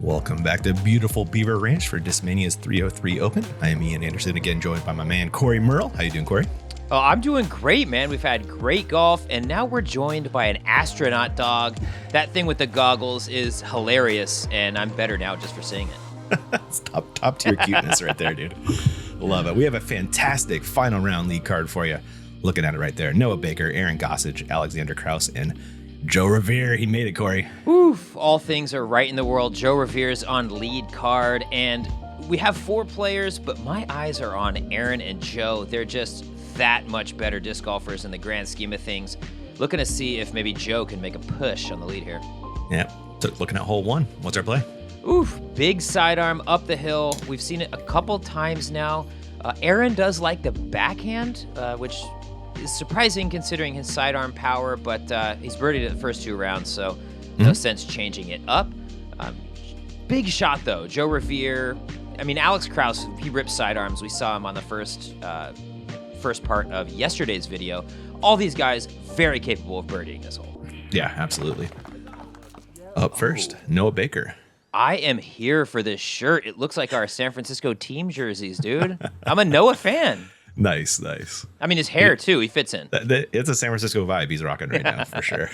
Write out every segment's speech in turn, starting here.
Welcome back to beautiful Beaver Ranch for Discmania's 303 Open. I am Ian Anderson, again joined by my man Corey Merle. How you doing, Corey? Oh, I'm doing great, man. We've had great golf, and now we're joined by an astronaut dog. That thing with the goggles is hilarious, and I'm better now just for seeing it. It's top tier cuteness right there, dude. Love it. We have a fantastic final round lead card for you. Looking at it right there. Noah Baker, Aaron Gossage, Alexander Krause, and Joe Rovere. He made it, Corey. Oof. All things are right in the world. Joe Revere's on lead card, and we have 4 players, but my eyes are on Aaron and Joe. They're just that much better disc golfers in the grand scheme of things. Looking to see if maybe Joe can make a push on the lead here. Yeah. So looking at hole 1. What's our play? Oof. Big sidearm up the hill. We've seen it a couple times now. Aaron does like the backhand, which is surprising considering his sidearm power, but he's birdied it the first 2 rounds, so no sense changing it up. Big shot, though. Joe Revere. I mean, Alex Krause, he rips sidearms. We saw him on the first part of yesterday's video. All these guys very capable of birdieing this hole. Yeah, absolutely. Up first, Noah Baker. I am here for this shirt. It looks like our San Francisco team jerseys, dude. I'm a Noah fan. Nice. I mean, his hair, too. He fits in. It's a San Francisco vibe he's rocking right now, for sure.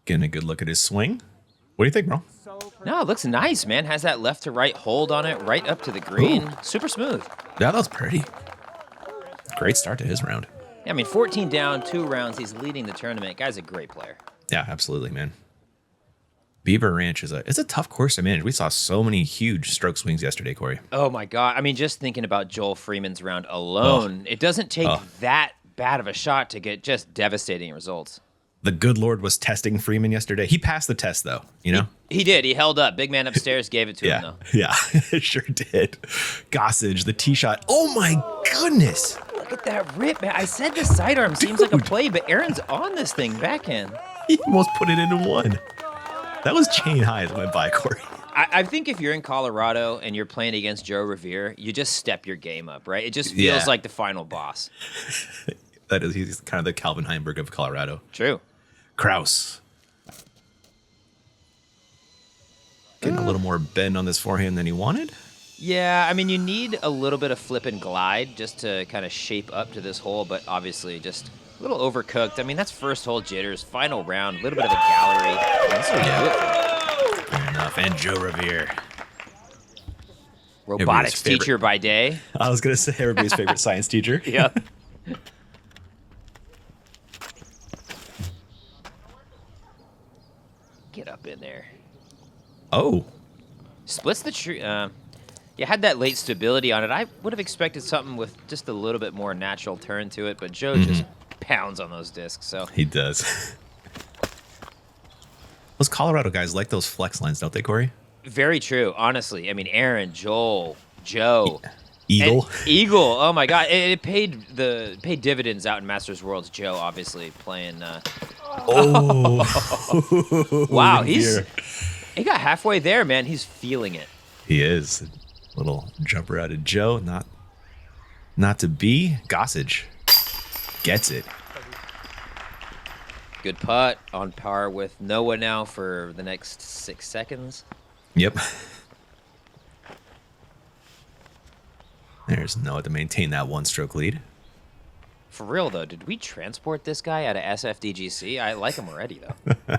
Getting a good look at his swing. What do you think, bro? No, it looks nice, man. Has that left to right hold on it right up to the green. Ooh. Super smooth. Yeah, that was pretty. Great start to his round. Yeah, I mean, 14 down, 2 rounds. He's leading the tournament. Guy's a great player. Yeah, absolutely, man. Beaver Ranch is a tough course to manage. We saw so many huge stroke swings yesterday, Corey. Oh, my God. I mean, just thinking about Joel Freeman's round alone, it doesn't take that bad of a shot to get just devastating results. The good Lord was testing Freeman yesterday. He passed the test, though, you know? He did. He held up. Big man upstairs gave it to him, though. Yeah, it sure did. Gossage, the tee shot. Oh, my goodness. Look at that rip, man. I said the sidearm seems like a play, but Aaron's on this thing backhand. He almost put it into one. That was chain high as it went by, Corey. I think if you're in Colorado and you're playing against Joe Revere, you just step your game up, right? It just feels like the final boss. He's kind of the Calvin Heinberg of Colorado. True. Krause. Getting a little more bend on this forehand than he wanted. Yeah, I mean, you need a little bit of flip and glide just to kind of shape up to this hole, but obviously just a little overcooked. I mean, that's first hole jitters, final round, a little bit of a gallery. That's what you do it for. Fair enough. And Joe Revere. Robotics teacher by day. I was going to say everybody's favorite science teacher. Yep. Get up in there. Oh. Splits the tree. You had that late stability on it. I would have expected something with just a little bit more natural turn to it, but Joe just pounds on those discs. So he does. Those Colorado guys like those flex lines, don't they, Corey? Very true. Honestly, I mean, Aaron, Joel, Joe, Eagle. Oh my God, it paid dividends out in Masters Worlds. Joe, obviously playing. Wow, he got halfway there, man. He's feeling it. He is. Little jumper out of Joe, not to be. Gossage gets it. Good putt, on par with Noah now for the next 6 seconds. Yep. There's Noah to maintain that 1-stroke lead. For real, though, did we transport this guy out of SFDGC? I like him already, though.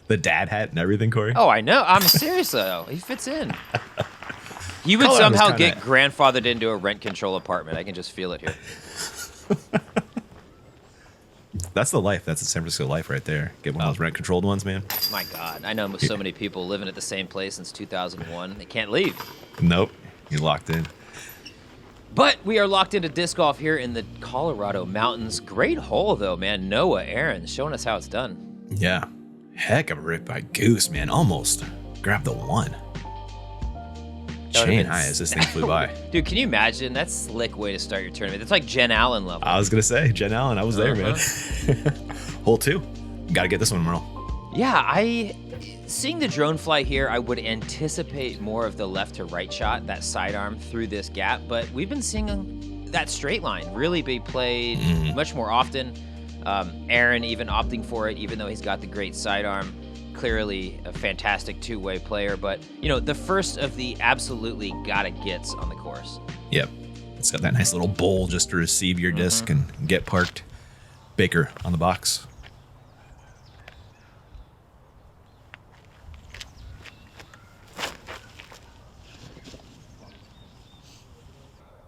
The dad hat and everything, Corey? Oh, I know. I'm serious, though. He fits in. He would somehow get grandfathered into a rent control apartment. I can just feel it here. That's the life. That's the San Francisco life right there. Get one of those rent-controlled ones, man. My God. I know so many people living at the same place since 2001. They can't leave. Nope. You're locked in. But we are locked into disc golf here in the Colorado mountains. Great hole, though, man. Noah, Aaron, showing us how it's done. Yeah. Heck of a rip by Goose, man. Almost grabbed the 1. Chain high as this thing flew by. Dude, can you imagine? That's a slick way to start your tournament. It's like Jen Allen level. I was going to say, Jen Allen. I was there, man. Hole 2. Got to get this one, Merle. Yeah, seeing the drone fly here, I would anticipate more of the left to right shot, that sidearm through this gap. But we've been seeing that straight line really be played much more often. Aaron even opting for it, even though he's got the great sidearm. Clearly a fantastic two-way player, but the first of the absolutely gotta gets on the course. Yep. It's got that nice little bowl just to receive your disc and get parked. Baker on the box.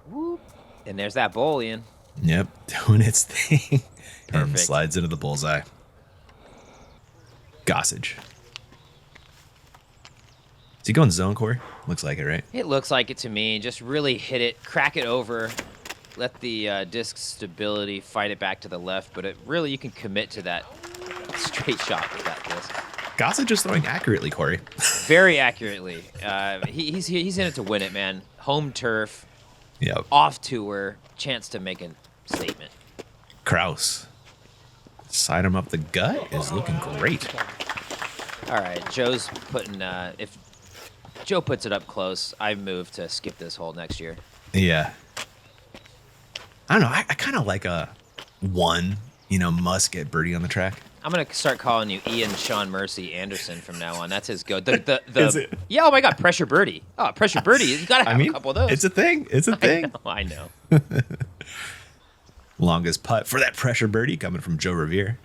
Whoop. And there's that bowl, Ian. Yep, doing its thing. And Perfect. slides into the bullseye. Gossage. Is he going zone, Corey? Looks like it, right? It looks like it to me. Just really hit it, crack it over, let the disc stability fight it back to the left, but you can commit to that straight shot with that disc. Gossage is throwing accurately, Corey. Very accurately. He's in it to win it, man. Home turf, Yep. off tour, chance to make a statement. Krause. Side him up the gut is looking great. All right, Joe's putting. If Joe puts it up close, I move to skip this hole next year. Yeah. I don't know. I kind of like a one, must get birdie on the track. I'm gonna start calling you Ian Sean Mercy Anderson from now on. That's his go. Is it? Yeah. Oh my God, pressure birdie. Oh, pressure birdie. You gotta have a couple of those. It's a thing. It's a thing. I know. Longest putt for that pressure birdie coming from Joe Rovere.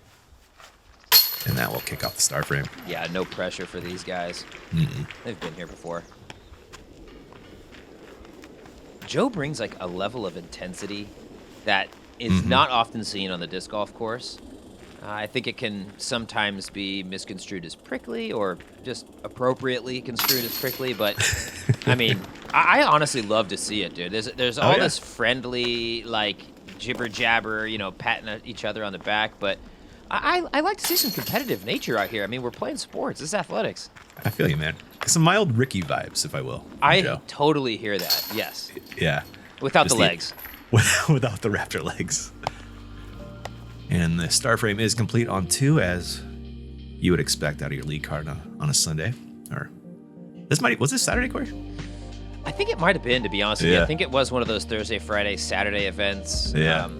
And that will kick off the star frame. Yeah, no pressure for these guys. They've been here before. Joe brings like a level of intensity that is not often seen on the disc golf course. I think it can sometimes be misconstrued as prickly or just appropriately construed as prickly. But, I mean, I honestly love to see it, dude. There's all this friendly, like, jibber-jabber, patting each other on the back. But I like to see some competitive nature out here. I mean, we're playing sports. This is athletics. I feel you, man. Some mild Ricky vibes, if I will. I Joe. totally hear that, yes. Yeah. Without Just the legs. Without the raptor legs. And the star frame is complete on 2, as you would expect out of your league card on a Sunday. Or was this Saturday, Corey? I think it might have been, to be honest with you. Yeah. I think it was one of those Thursday, Friday, Saturday events. Yeah.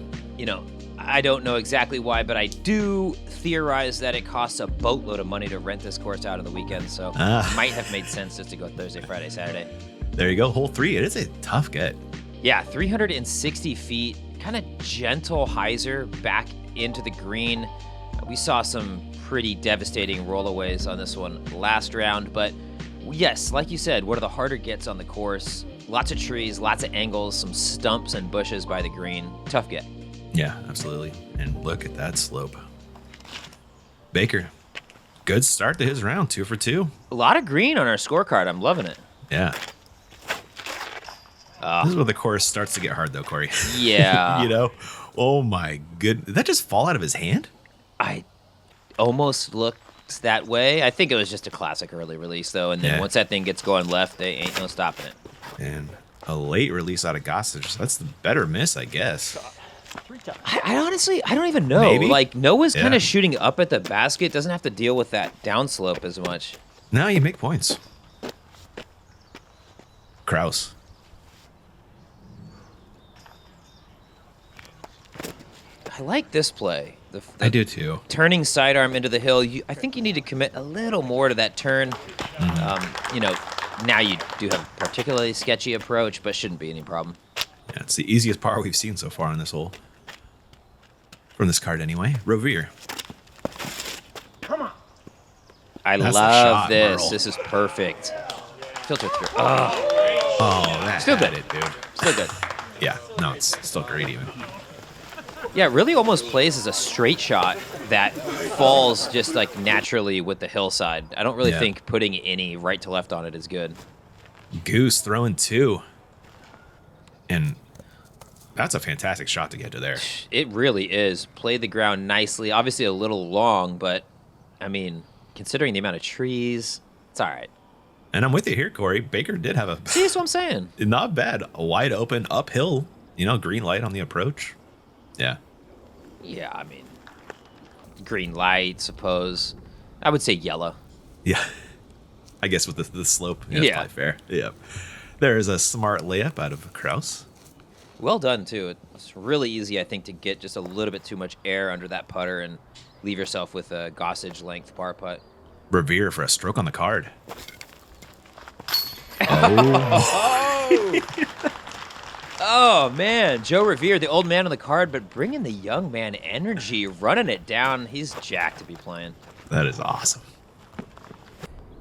I don't know exactly why, but I do theorize that it costs a boatload of money to rent this course out on the weekend. So it might have made sense just to go Thursday, Friday, Saturday. There you go. Hole 3. It is a tough get. Yeah, 360 feet, kind of gentle hyzer back into the green. We saw some pretty devastating rollaways on this one last round, but yes, like you said, one of the harder gets on the course. Lots of trees, lots of angles, some stumps and bushes by the green. Tough get. Yeah, absolutely. And look at that slope. Baker, good start to his round. 2 for 2. A lot of green on our scorecard. I'm loving it. Yeah. This is where the course starts to get hard, though, Corey. Yeah. Oh my goodness. Did that just fall out of his hand? I almost looked that way. I think it was just a classic early release, though. And then once that thing gets going left, they ain't no stopping it. And a late release out of Gossage. That's the better miss, I guess. I honestly, I don't even know. Maybe. Like, Noah's kind of shooting up at the basket. Doesn't have to deal with that downslope as much. No, you make points. Krause. I like this play. I do too. Turning sidearm into the hill. I think you need to commit a little more to that turn. Now you do have a particularly sketchy approach, but shouldn't be any problem. Yeah, it's the easiest par we've seen so far on this hole. From this card, anyway. Rovere. Come on. I That's the love shot, this. Merle. This is perfect. Filter through. That Still had good. it, dude. Still good. Yeah, no, it's still great even. Yeah, it really almost plays as a straight shot that falls just like naturally with the hillside. I don't really think putting any right to left on it is good. Goose throwing 2. And that's a fantastic shot to get to there. It really is. Played the ground nicely. Obviously a little long, but, I mean, considering the amount of trees, it's all right. And I'm with you here, Corey. Baker did have a See, that's what I'm saying. not bad, a wide open uphill, green light on the approach. Yeah. Yeah, I mean, green light, suppose. I would say yellow. Yeah. I guess with the slope. Yeah. That's Yeah. probably fair. Yeah. There is a smart layup out of Krause. Well done, too. It's really easy, I think, to get just a little bit too much air under that putter and leave yourself with a Gossage length par putt. Rovere for a stroke on the card. Oh. Oh, man. Joe Rovere, the old man on the card, but bringing the young man energy, running it down. He's jacked to be playing. That is awesome.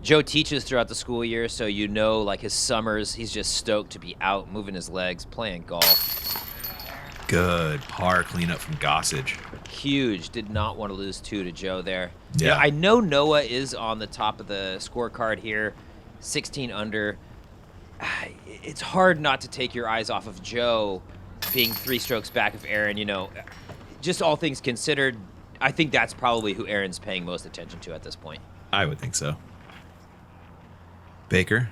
Joe teaches throughout the school year, so you know, like his summers, he's just stoked to be out, moving his legs, playing golf. Good par cleanup from Gossage. Huge. Did not want to lose 2 to Joe there. Yeah. You know, I know Noah is on the top of the scorecard here, 16 under. It's hard not to take your eyes off of Joe being 3 strokes back of Aaron. You know, just all things considered, I think that's probably who Aaron's paying most attention to at this point. I would think so. Baker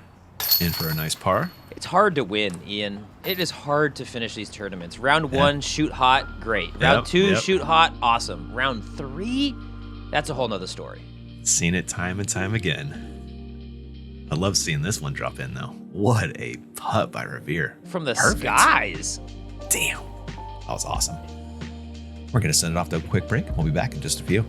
in for a nice par. It's hard to win, Ian. It is hard to finish these tournaments. Round 1, shoot hot, great. Round 2, shoot hot, awesome. Round 3, that's a whole nother story. Seen it time and time again. I love seeing this one drop in, though. What a putt by Rovere. From the skies. Damn. That was awesome. We're going to send it off to a quick break. We'll be back in just a few.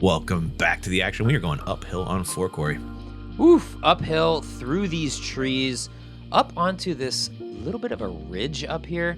Welcome back to the action. We are going uphill on 4, Corey. Oof, uphill through these trees, up onto this little bit of a ridge up here.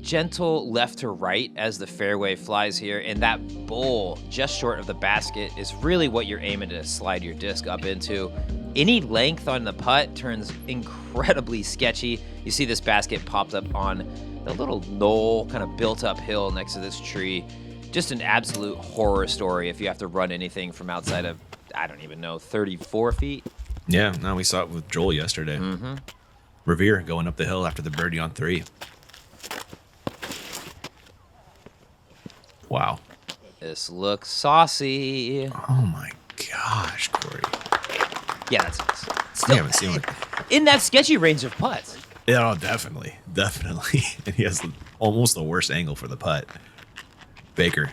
Gentle left to right as the fairway flies here, and that bowl just short of the basket is really what you're aiming to slide your disc up into. Any length on the putt turns incredibly sketchy. You see this basket popped up on the little knoll kind of built up hill next to this tree. Just an absolute horror story if you have to run anything from outside of, I don't even know, 34 feet. Yeah, no, we saw it with Joel yesterday. Rovere going up the hill after the birdie on 3. Wow. This looks saucy. Oh my gosh, Corey. Yeah, that's nice. I haven't seen it. In that sketchy range of putts. Yeah, oh, definitely. Definitely. And he has almost the worst angle for the putt. Baker.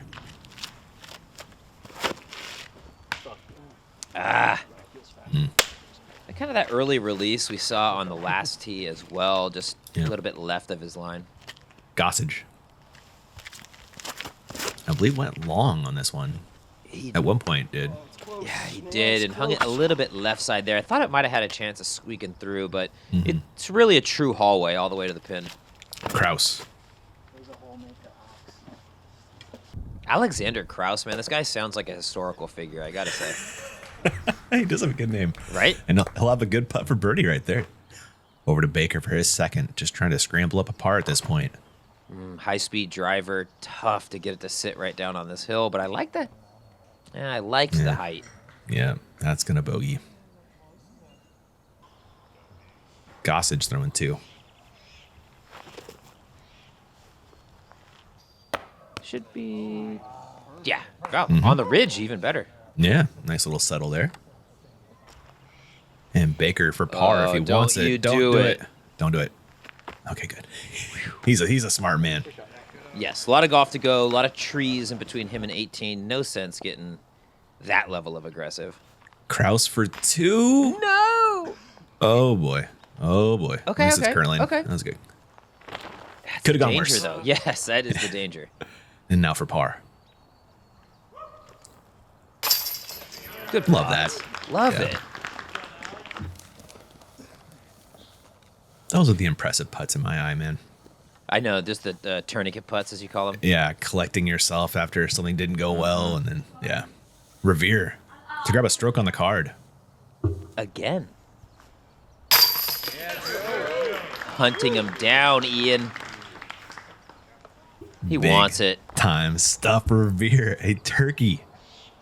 Kind of that early release we saw on the last tee as well, just a little bit left of his line. Gossage. I believe went long on this one. At one point did. Yeah, he did, and hung it a little bit left side there. I thought it might have had a chance of squeaking through, but it's really a true hallway all the way to the pin. Krause. Alexander Krause, man, this guy sounds like a historical figure, I gotta say. He does have a good name. Right? And he'll have a good putt for birdie right there. Over to Baker for his second, just trying to scramble up a par at this point. High-speed driver, tough to get it to sit right down on this hill, but I like that. Yeah, I liked the height. Yeah, that's going to bogey. Gossage throwing 2. Should be... Yeah, on the ridge, even better. Yeah, nice little settle there. And Baker for par if he wants it. Don't do it. Don't do it. Okay, good. He's a smart man. Yes, a lot of golf to go, a lot of trees in between him and 18. No sense getting that level of aggressive. Krause for 2? No! Oh, boy. Oh, boy. Okay, This is current lane. okay. That was good. That's Could have the gone danger, worse. though. Yes, that is the danger. And now for par. Good Love putts. that. Love Yeah. it. Those are the impressive putts in my eye, man. I know, just the tourniquet putts, as you call them. Yeah, collecting yourself after something didn't go well, and then, yeah. Rovere to grab a stroke on the card. Again. Hunting him down, Ian. He Big wants it. Time stuff for Rovere. A turkey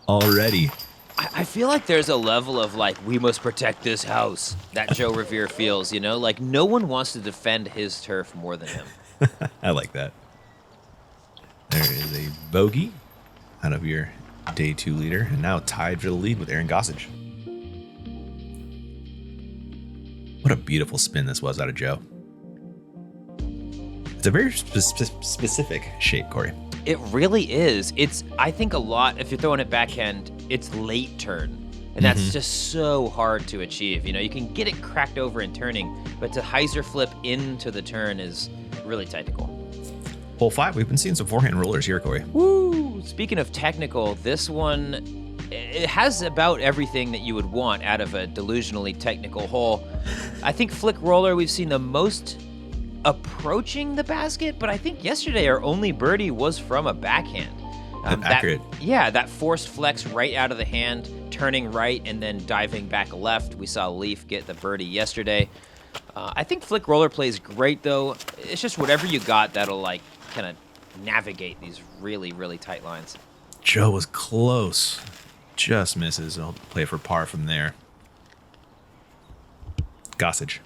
already. I feel like there's a level of like, we must protect this house that Joe Revere feels, Like no one wants to defend his turf more than him. I like that. There is a bogey out of your day 2 leader, and now tied for the lead with Aaron Gossage. What a beautiful spin this was out of Joe. It's a very specific shape, Corey. It really is. It's, I think a lot, if you're throwing it backhand, it's late turn. And that's just so hard to achieve. You can get it cracked over and turning, but to hyzer flip into the turn is really technical. Hole 5, we've been seeing some forehand rollers here, Corey. Woo! Speaking of technical, this one, it has about everything that you would want out of a delusionally technical hole. I think flick roller, we've seen the most approaching the basket, but I think yesterday our only birdie was from a backhand. Accurate. That forced flex right out of the hand, turning right and then diving back left. We saw Leaf get the birdie yesterday. I think flick roller plays great, though. It's just whatever you got that'll like kind of navigate these really, really tight lines. Joe was close. Just misses. I'll play for par from there. Gossage.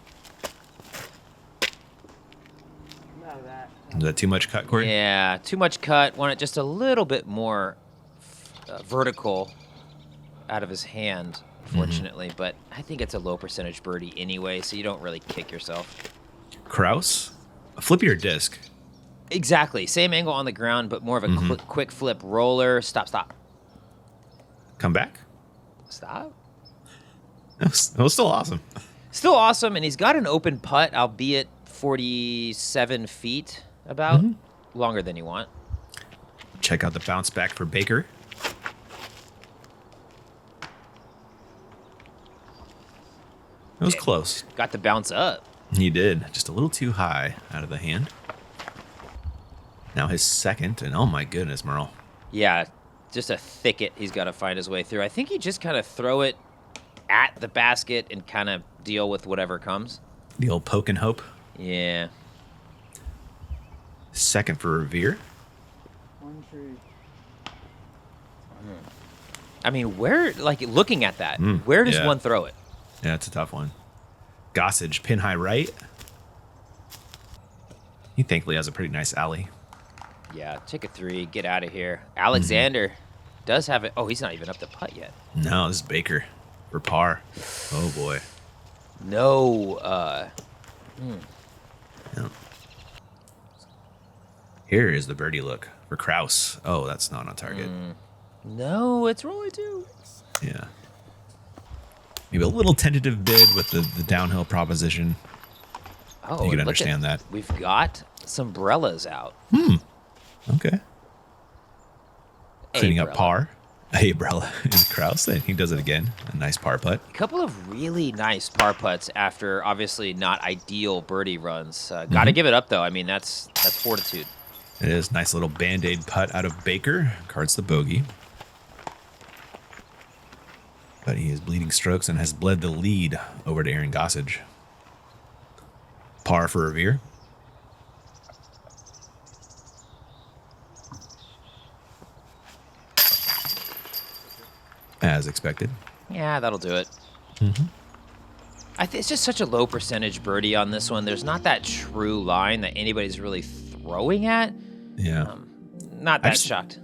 Is that too much cut, Corey? Yeah, too much cut. Want it just a little bit more vertical out of his hand, unfortunately. But I think it's a low percentage birdie anyway, so you don't really kick yourself. Krause? A flippier disc. Exactly. Same angle on the ground, but more of a quick flip roller. Stop. Come back? Stop. It was still awesome. Still awesome, and he's got an open putt, albeit 47 feet, about. Longer than you want. Check out the bounce back for Baker. It was close. Got the bounce up. He did. Just a little too high out of the hand. Now his second, and oh my goodness, Merle. Yeah, just a thicket he's got to find his way through. I think you just kind of throw it at the basket and kind of deal with whatever comes. The old poke and hope. Yeah. Second for Rovere. I mean, where, like, looking at that, where does one throw it? Yeah, it's a tough one. Gossage, pin high right. He thankfully has a pretty nice alley. Yeah, take a 3, get out of here. Alexander does have it. Oh, he's not even up the putt yet. No, this is Baker for par. Oh, boy. No. Yeah. Here is the birdie look for Krause. Oh, that's not on target. No, it's rolling too. Yeah. Maybe a little tentative bid with the downhill proposition. Oh, you can understand that. We've got sombrellas out. Okay. Cleaning up par. Umbrella is Krause. He does it again. A nice par putt. A couple of really nice par putts after obviously not ideal birdie runs. Got to give it up though. I mean, that's fortitude. It is nice little band-aid putt out of Baker. Cards the bogey. But he is bleeding strokes and has bled the lead over to Aaron Gossage. Par for Rovere. As expected. Yeah, that'll do it. I think it's just such a low percentage birdie on this one. There's not that true line that anybody's really throwing at. Yeah. Not that shocked.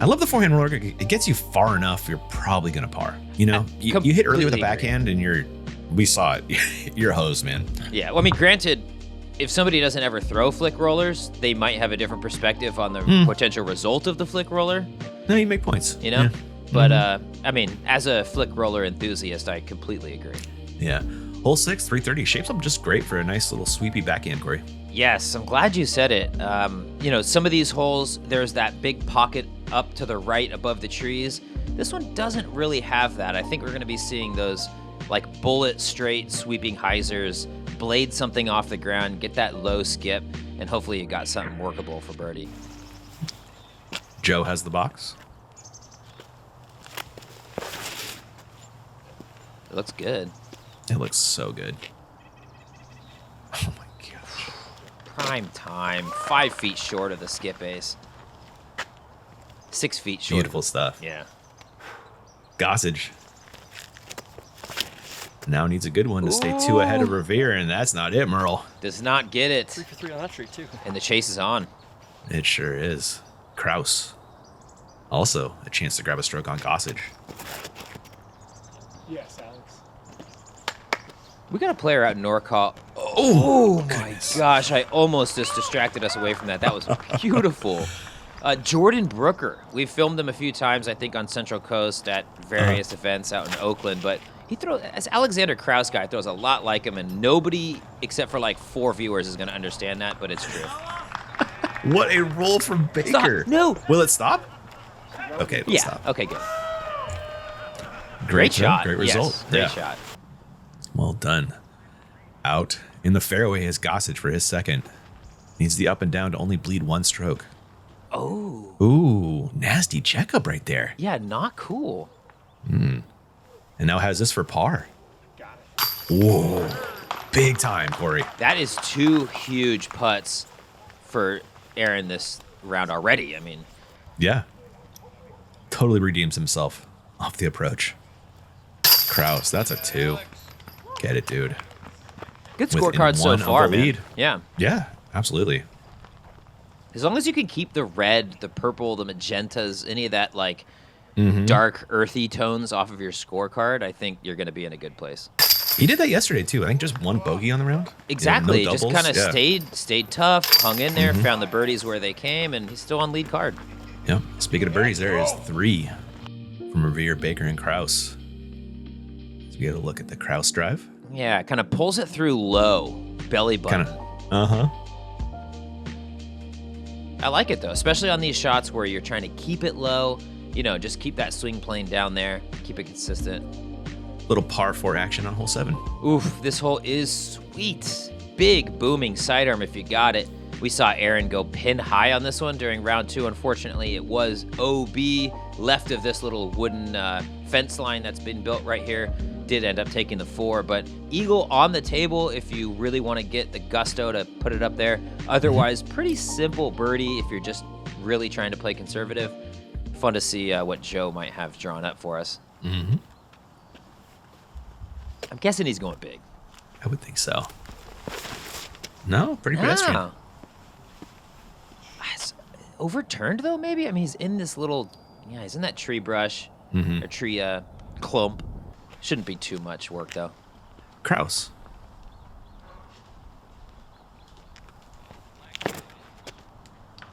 I love the forehand roller. It gets you far enough, you're probably going to par. You know, you hit early with a backhand and we saw it. You're a hose, man. Yeah. Well, I mean, granted, if somebody doesn't ever throw flick rollers, they might have a different perspective on the potential result of the flick roller. No, you make points. You know? Yeah. But, I mean, as a flick roller enthusiast, I completely agree. Yeah. Hole 6, 330 shapes up just great for a nice little sweepy backhand, Corey. Yes, I'm glad you said it. Some of these holes, there's that big pocket up to the right above the trees. This one doesn't really have that. I think we're going to be seeing those like bullet straight sweeping hyzers, blade something off the ground, get that low skip, and hopefully you got something workable for birdie. Joe has the box. It looks good. It looks so good. Oh my gosh. Prime time. 5 feet short of the skip ace. 6 feet short. Beautiful stuff. Yeah. Gossage now needs a good one to stay 2 ahead of Rovere, and that's not it, Merle. Does not get it. 3 for 3 on that tree, too. And the chase is on. It sure is. Krause. Also, a chance to grab a stroke on Gossage. Yes, Alex. We got a player out in NorCal. Oh my gosh, I almost just distracted us away from that. That was beautiful. Jordan Brooker. We've filmed him a few times, I think, on Central Coast at various events out in Oakland, but he throws, as Alexander Krause guy, throws a lot like him, and nobody except for like 4 viewers is going to understand that, but it's true. What a roll from Baker. Stop. No. Will it stop? Okay, it'll stop. Okay, good. Great shot. Great result. Yes, great shot. Well done. Out in the fairway is Gossage for his second. Needs the up and down to only bleed 1 stroke. Oh. Ooh, nasty checkup right there. Yeah, not cool. And now has this for par. Got it. Whoa. Big time, Corey. That is 2 huge putts for Aaron this round already. I mean, Yeah. Totally redeems himself off the approach. Krause, that's a 2. Get it, dude. good Within scorecard so 1 of far, the man. lead. Yeah. Yeah, absolutely. As long as you can keep the red, the purple, the magentas, any of that like Mm-hmm. dark, earthy tones off of your scorecard, I think you're going to be in a good place. He did that yesterday, too. I think just 1 bogey on the round. Exactly. Yeah, no Just doubles. kind of Yeah. stayed tough, hung in there, Mm-hmm. found the birdies where they came, and he's still on lead card. Yep. Speaking of birdies, there is 3 from Rovere, Baker, and Krause. So we get a look at the Krause drive. Yeah, kind of pulls it through low, belly button. Kind of. I like it, though, especially on these shots where you're trying to keep it low. You know, just keep that swing plane down there. Keep it consistent. Little par 4 action on hole 7. Oof, this hole is sweet. Big, booming sidearm if you got it. We saw Aaron go pin high on this one during round 2. Unfortunately, it was OB left of this little wooden fence line that's been built right here. Did end up taking the 4, but eagle on the table if you really want to get the gusto to put it up there. Otherwise, pretty simple birdie if you're just really trying to play conservative. Fun to see what Joe might have drawn up for us. Mm-hmm. I'm guessing he's going big. I would think so. No, pretty pedestrian. Ah. It's overturned though, maybe? I mean, he's in this little, he's in that tree brush or tree clump. Shouldn't be too much work though. Krause.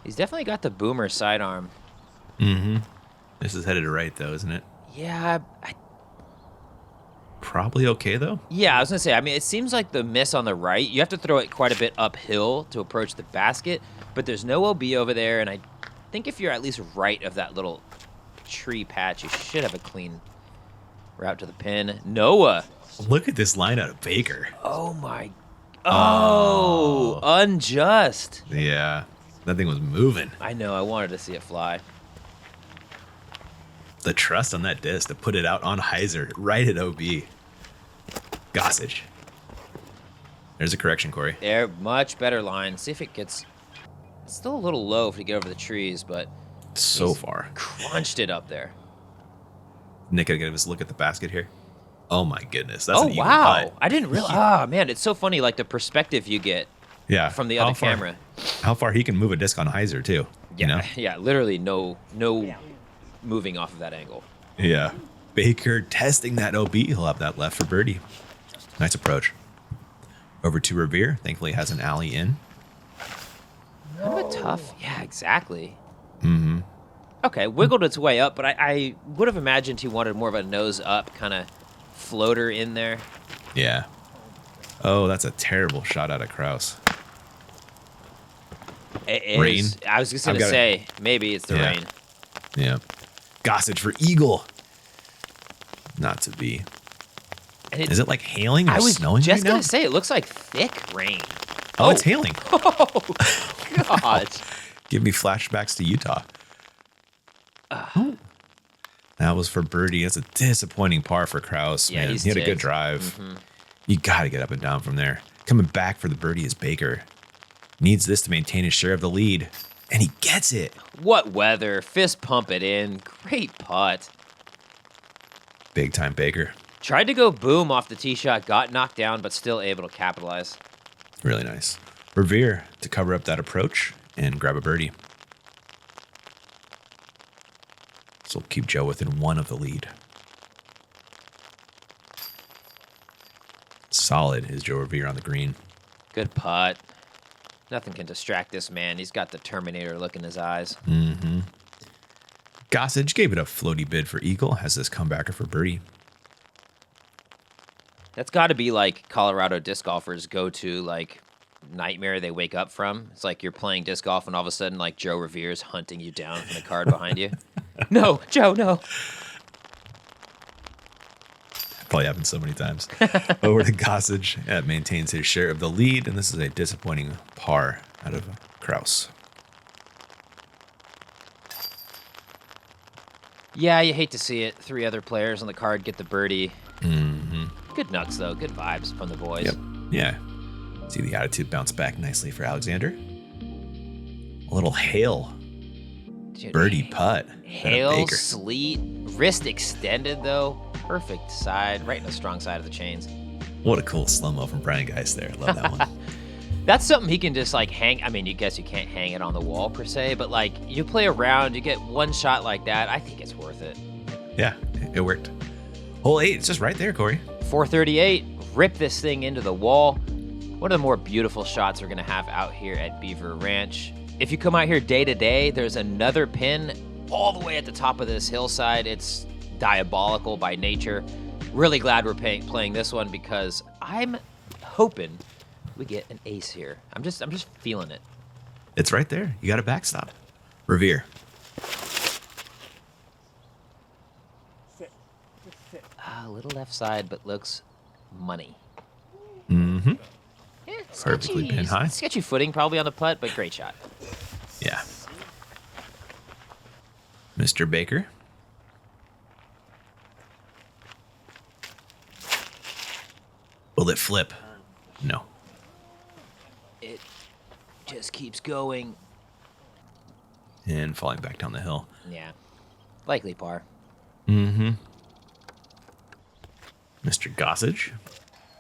He's definitely got the boomer sidearm. Mm-hmm. This is headed to right, though, isn't it? Yeah, Probably okay, though. yeah, I was gonna say. I mean, it seems like the miss on the right. You have to throw it quite a bit uphill to approach the basket, but there's no OB over there, and I think if you're at least right of that little tree patch, you should have a clean route to the pin. Noah. Look at this line out of Baker. Oh my. Oh, unjust. Yeah, that thing was moving. I know. I wanted to see it fly. The trust on that disc to put it out on hyzer right at OB. Gossage. There's a correction, Corey. There, much better line. See if it gets. It's still a little low if you get over the trees, but So he's far. crunched it up there. Nick, gotta give us a look at the basket here. Oh my goodness, that's Oh an even wow! putt. I didn't realize. Ah man, it's so funny. Like the perspective you get Yeah, from the how other far- camera. How far he can move a disc on hyzer too? You know? Yeah, literally no moving off of that angle. Yeah. Baker testing that OB. He'll have that left for birdie. Nice approach. Over to Rovere. Thankfully has an alley in. Kind of a tough. Yeah, exactly. Mm-hmm. Okay, wiggled its way up, but I would have imagined he wanted more of a nose up kind of floater in there. Yeah. Oh, that's a terrible shot out of Krause. Rain. I was just gonna say maybe it's the Yeah. rain. Yeah. Gossage for eagle. Not to be. And Is it like hailing or I was snowing just right now? gonna say it looks like thick rain. Oh, it's hailing. God. Give me flashbacks to Utah. That was for birdie. That's a disappointing par for Krause. Yeah, man. he's He had a good ticked. drive. You got to get up and down from there. Coming back for the birdie is Baker. Needs this to maintain his share of the lead. And he gets it. What weather? Fist pump it in. Great putt. Big time Baker. Tried to go boom off the tee shot, got knocked down, but still able to capitalize. Really nice. Rovere to cover up that approach and grab a birdie. So we'll keep Joe within one of the lead. Solid is Joe Rovere on the green. Good putt. Nothing can distract this man. He's got the Terminator look in his eyes. Mm-hmm. Gossage gave it a floaty bid for eagle, has this comebacker for birdie. That's got to be like Colorado disc golfers go to like nightmare they wake up from. It's like you're playing disc golf and all of a sudden like Joe Revere's hunting you down from the card behind you. No, Joe, no. Probably happened so many times. Over to Gossage. Yeah, maintains his share of the lead, and this is a disappointing par out of Krause. Yeah, you hate to see it. 3 other players on the card get the birdie. Mm-hmm. Good nuts, though. Good vibes from the boys. Yep. Yeah. See the attitude bounce back nicely for Alexander. A little hail. Dude, Birdie putt. Hail, sleet, wrist extended, though. Perfect side, right in the strong side of the chains. What a cool slow-mo from Brian Geist there. Love that one. That's something he can just like hang. I mean, you guess you can't hang it on the wall per se, but like you play around, you get one shot like that. I think it's worth it. Yeah, it worked. Hole 8, it's just right there, Corey. 438, rip this thing into the wall. One of the more beautiful shots we're gonna have out here at Beaver Ranch. If you come out here day to day, there's another pin all the way at the top of this hillside. It's diabolical by nature. Really glad we're playing this one because I'm hoping we get an ace here. I'm just feeling it. It's right there. You got a backstop. Rovere. A little left side, but looks money. Mm-hmm. Yeah, Perfectly sketchy, pin high. sketchy footing probably on the putt, but great shot. Yeah. Mr. Baker. Will it flip? No. It just keeps going. And falling back down the hill. Yeah, likely par. Mm-hmm. Mr. Gossage.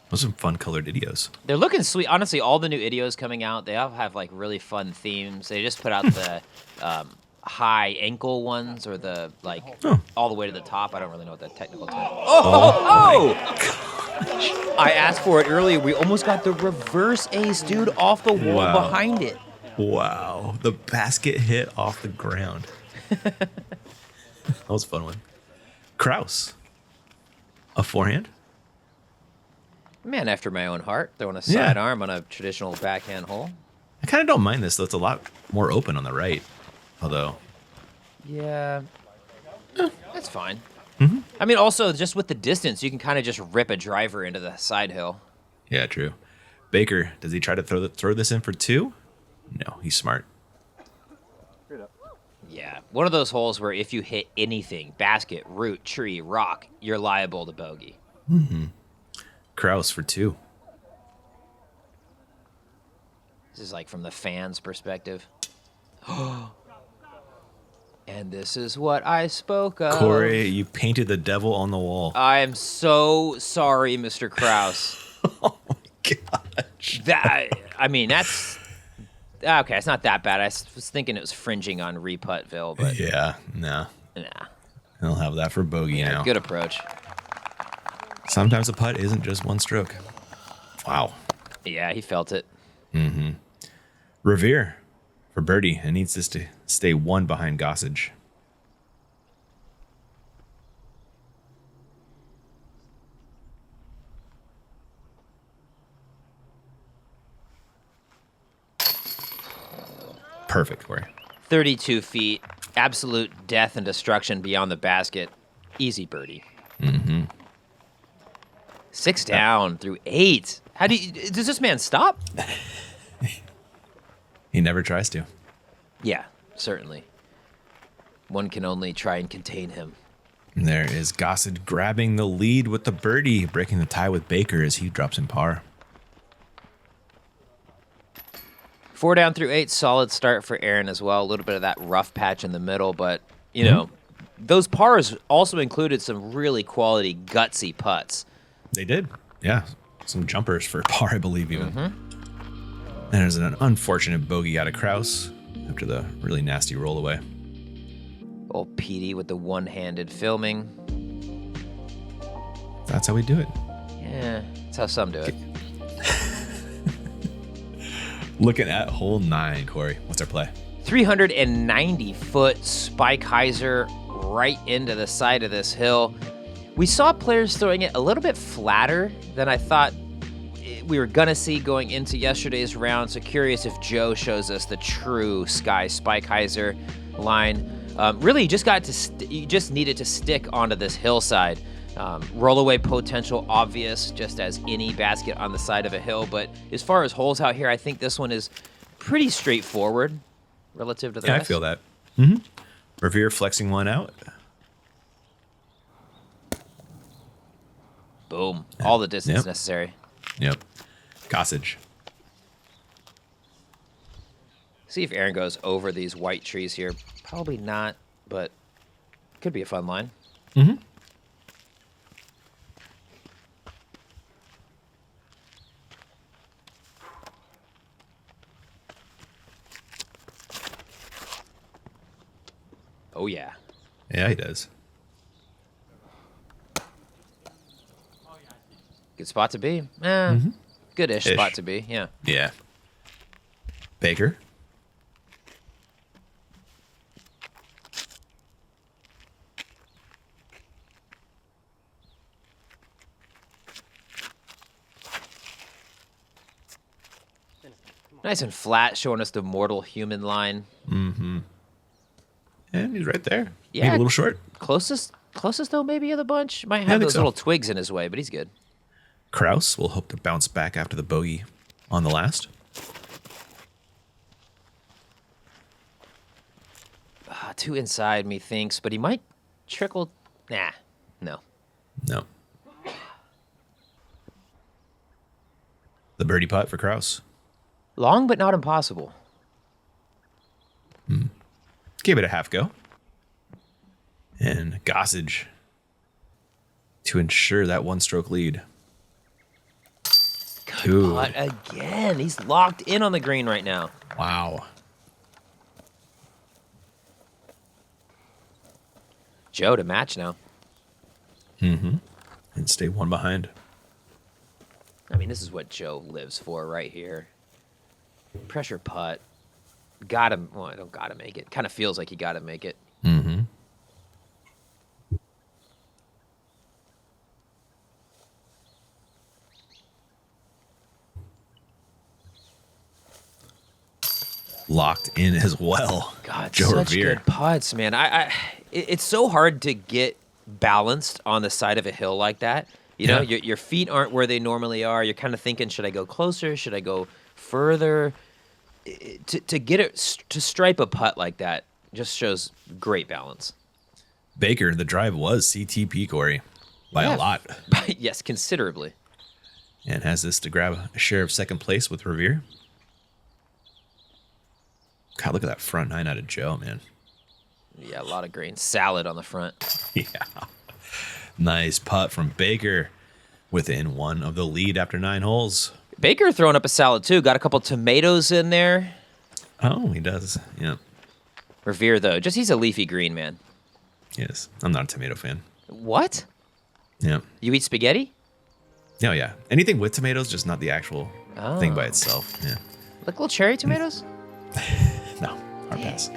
Those are some fun colored videos. They're looking sweet. Honestly, all the new videos coming out, they all have like really fun themes. They just put out the high ankle ones or the like all the way to the top. I don't really know what that technical term. Oh! I asked for it earlier. We almost got the reverse ace, dude, off the wall Wow. behind it. Wow. The basket hit off the ground. That was a fun one. Krause. A forehand? Man after my own heart, throwing a Yeah. sidearm on a traditional backhand hole. I kind of don't mind this, though. It's a lot more open on the right. Although, Yeah, that's fine. I mean, also, just with the distance, you can kind of just rip a driver into the side hill. yeah, true. Baker, does he try to throw this in for 2? No, he's smart. Yeah, one of those holes where if you hit anything, basket, root, tree, rock, you're liable to bogey. Krause for 2. This is like from the fans' perspective. And this is what I spoke of. Corey, you painted the devil on the wall. I am so sorry, Mr. Krause. Oh my gosh. I mean, that's... Okay, it's not that bad. I was thinking it was fringing on Reputtville, but Yeah, no. nah. He'll have that for bogey now. Good approach. Sometimes a putt isn't just one stroke. Wow. Yeah, he felt it. Rovere for birdie and needs this to stay 1 behind Gossage. Perfect, Corey. 32 feet, absolute death and destruction beyond the basket. Easy birdie. 6 down through 8. Does this man stop? He never tries to. Yeah, certainly. One can only try and contain him. And there is Gossage grabbing the lead with the birdie, breaking the tie with Baker as he drops in par. 4 down through 8, solid start for Aaron as well. A little bit of that rough patch in the middle, but, you know, those pars also included some really quality, gutsy putts. They did. Yeah. Some jumpers for par, I believe, even. And there's an unfortunate bogey out of Krause after the really nasty roll away. Old Petey with the one-handed filming. That's how we do it. Yeah, that's how some do it. Looking at hole 9, Corey. What's our play? 390-foot spike hyzer right into the side of this hill. We saw players throwing it a little bit flatter than I thought we were going to see going into yesterday's round. So curious if Joe shows us the true Sky spike hyzer line. Really, you just needed to stick onto this hillside. Rollaway potential obvious, just as any basket on the side of a hill. But as far as holes out here, I think this one is pretty straightforward relative to the rest. I feel that. Rovere flexing one out. Boom. All the distance necessary. Yep. Gossage. See if Aaron goes over these white trees here. Probably not, but could be a fun line. Oh, yeah. Yeah, he does. Good spot to be. Good-ish spot to be, yeah. Yeah. Baker. Nice and flat, showing us the mortal human line. And he's right there. Yeah. Maybe a little short. Closest though, maybe, of the bunch. Might have those little twigs in his way, but he's good. Krause will hope to bounce back after the bogey on the last. Too inside, methinks, but he might trickle. Nah, no. No. The birdie putt for Krause. Long, but not impossible. Gave it a half go. And Gossage to ensure that one-stroke lead. Good putt again. He's locked in on the green right now. Wow. Joe to match now. And stay one behind. I mean, this is what Joe lives for right here. Pressure putt. Gotta, well, I don't gotta make it. Kind of feels like you gotta make it. Locked in as well. God, Joe such Rovere. good putts, man. It's so hard to get balanced on the side of a hill like that. You know, your feet aren't where they normally are. You're kind of thinking, should I go closer? Should I go further? To get it to stripe a putt like that just shows great balance. Baker, the drive was CTP, Corey, by a lot. Yes, considerably. And has this to grab a share of second place with Rovere. God, look at that front nine out of Joe, man. Yeah, a lot of green. Salad on the front. Yeah. Nice putt from Baker within one of the lead after 9 holes. Baker throwing up a salad, too. Got a couple tomatoes in there. Oh, he does. Yeah. Rovere, though, he's a leafy green, man. Yes. I'm not a tomato fan. What? Yeah. You eat spaghetti? Oh, yeah. Anything with tomatoes, just not the actual thing by itself. Yeah. Like little cherry tomatoes? No. Hard pass.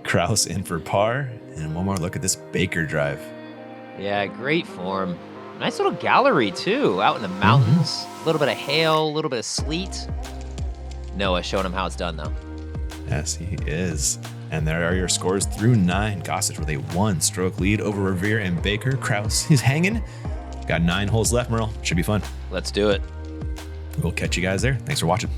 Krause in for par. And one more look at this Baker drive. Yeah, great form. Nice little gallery, too, out in the mountains. A little bit of hail, a little bit of sleet. Noah showing him how it's done, though. Yes, he is. And there are your scores through 9. Gossage with a 1-stroke lead over Rovere and Baker. Krause, he's hanging. Got 9 holes left, Merle. Should be fun. Let's do it. We'll catch you guys there. Thanks for watching.